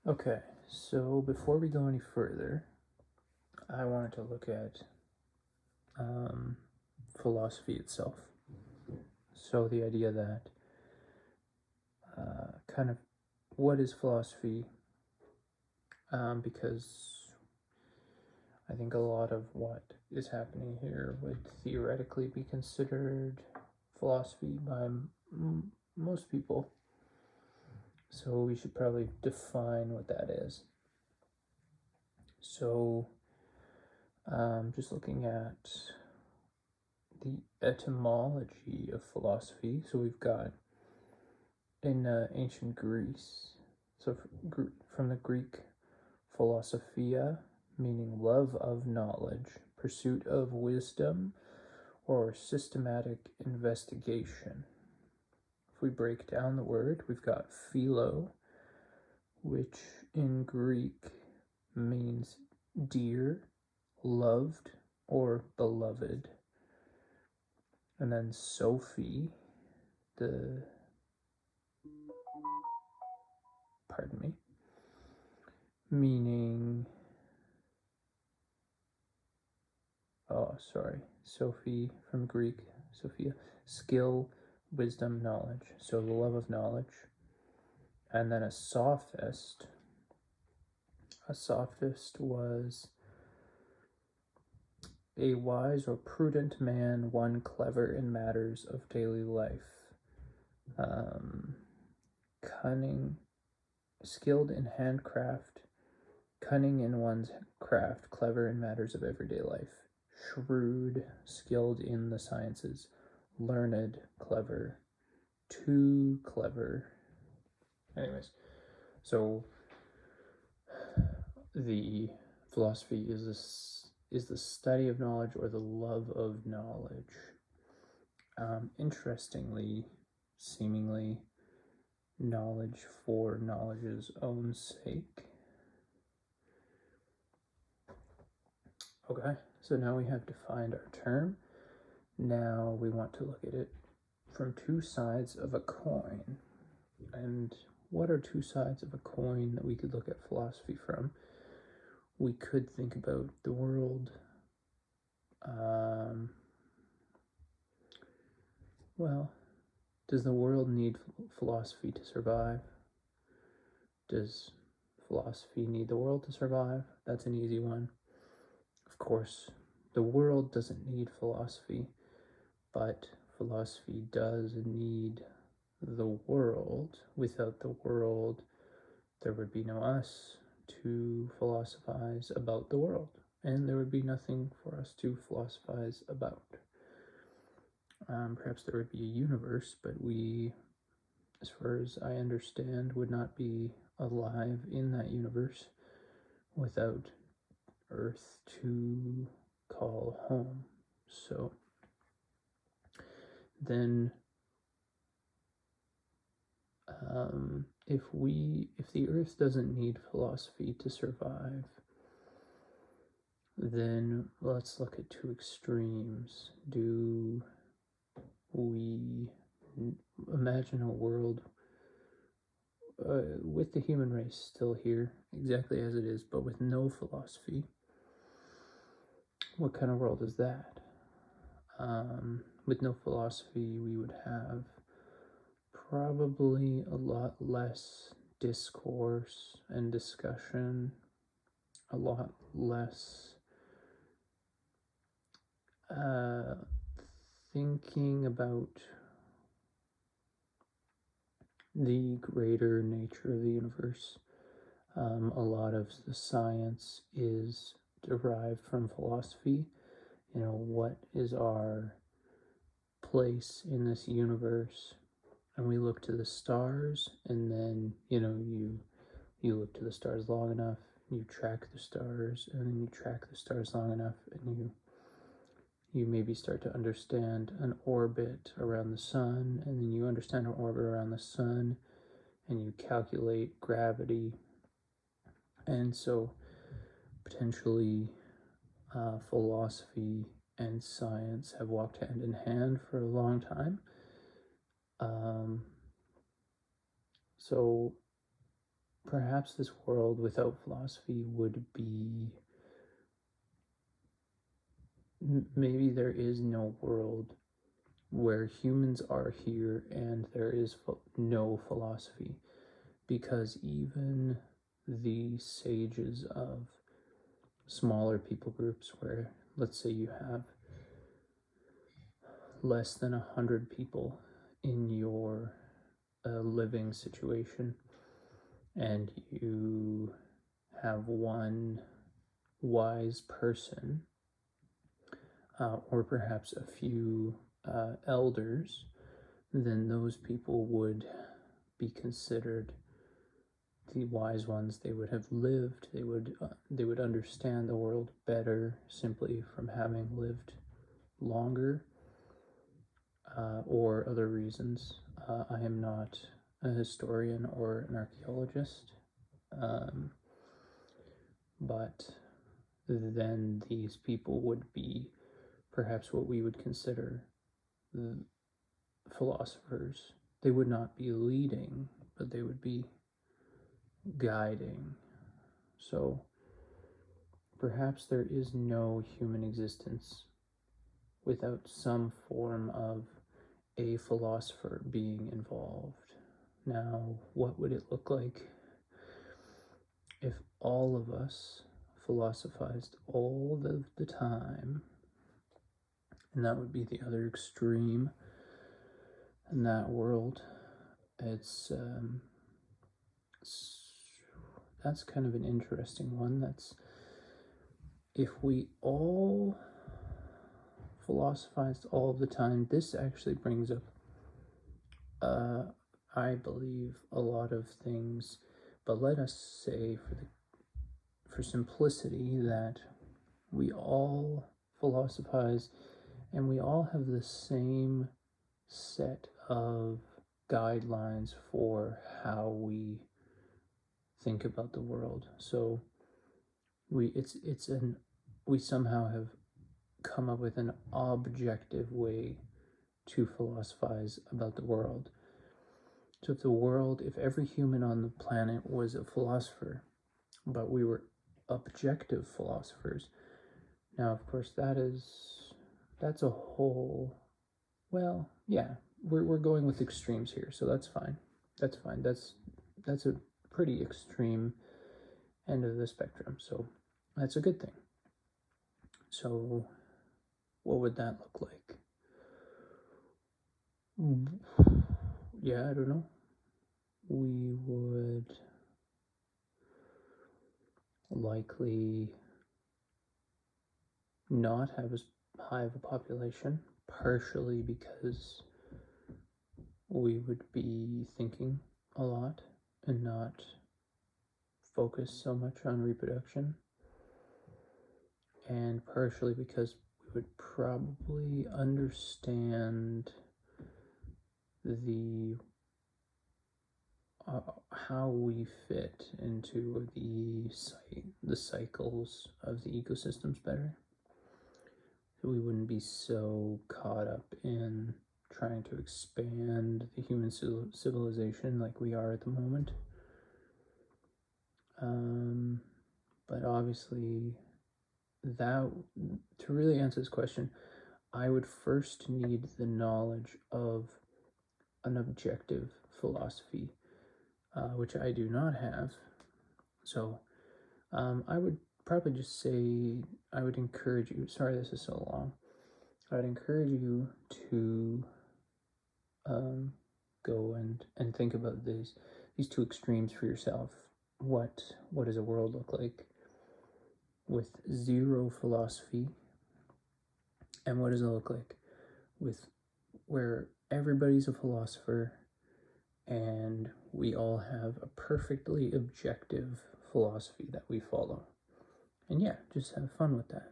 Okay, so before we go any further, I wanted to look at um, philosophy itself. So, the idea that kind of what is philosophy? Because I think a lot of what is happening here would theoretically be considered philosophy by most people. So, we should probably define what that is. So, just looking at the etymology of philosophy. So we've got in ancient Greece, so from the Greek philosophia, meaning love of knowledge, pursuit of wisdom, or systematic investigation. If we break down the word, we've got philo, which in Greek means dear, loved, or beloved. And then Sophie, the pardon me, meaning, Sophie from Greek, Sophia, skill, wisdom, knowledge. So the love of knowledge. And then a sophist was a wise or prudent man, one clever in matters of daily life. Cunning, skilled in handcraft, cunning in one's craft, clever in matters of everyday life. Shrewd, skilled in the sciences, learned, clever, too clever. Anyways, so the philosophy is the study of knowledge or the love of knowledge. Interestingly, seemingly, knowledge for knowledge's own sake. Okay, so now we have defined our term. Now we want to look at it from two sides of a coin. And what are two sides of a coin that we could look at philosophy from? We could think about the world. Well, does the world need philosophy to survive? Does philosophy need the world to survive? That's an easy one. Of course, the world doesn't need philosophy, but philosophy does need the world. Without the world, there would be no us to philosophize about the world, and there would be nothing for us to philosophize about. Perhaps there would be a universe, but we, as far as I understand, would not be alive in that universe without Earth to call home. So then if the Earth doesn't need philosophy to survive, then let's look at two extremes. Do we imagine a world with the human race still here, exactly as it is, but with no philosophy? What kind of world is that? With no philosophy, we would have probably a lot less discourse and discussion, a lot less thinking about the greater nature of the universe. A lot of the science is derived from philosophy. You know, what is our place in this universe? And we look to the stars, and then you look to the stars long enough, you track the stars, and then you track the stars long enough, and you maybe start to understand an orbit around the sun, and then you understand an orbit around the sun, and you calculate gravity. And so potentially philosophy and science have walked hand in hand for a long time. So perhaps this world without philosophy would be, maybe there is no world where humans are here and there is no philosophy, because even the sages of smaller people groups, where let's say you have less than 100 people in your living situation, and you have one wise person, or perhaps a few elders, then those people would be considered the wise ones. They would have lived. They would understand the world better simply from having lived longer, or other reasons. I am not a historian or an archaeologist, but then these people would be perhaps what we would consider the philosophers. They would not be leading, but they would be guiding. So perhaps there is no human existence without some form of a philosopher being involved. Now, what would it look like if all of us philosophized all of the time? And that would be the other extreme in that world. That's kind of an interesting one. That's, if we all philosophized all the time, this actually brings up, I believe, a lot of things, but let us say for simplicity that we all philosophize and we all have the same set of guidelines for how we think about the world. So we somehow have come up with an objective way to philosophize about the world. So if every human on the planet was a philosopher, but we were objective philosophers, now of course that's a whole, well, yeah, we're going with extremes here, so that's fine. That's a pretty extreme end of the spectrum, so that's a good thing. So what would that look like? Yeah, I don't know. We would likely not have as high of a population, partially because we would be thinking a lot and not focus so much on reproduction, and partially because we would probably understand the how we fit into the cycles of the ecosystems better. So we wouldn't be so caught up in trying to expand the human civilization like we are at the moment. But obviously, to really answer this question, I would first need the knowledge of an objective philosophy, which I do not have. So I would probably just say, I would encourage you, sorry this is so long, I would encourage you to go and think about these two extremes for yourself. What does a world look like with zero philosophy, and what does it look like with where everybody's a philosopher and we all have a perfectly objective philosophy that we follow? And yeah, just have fun with that.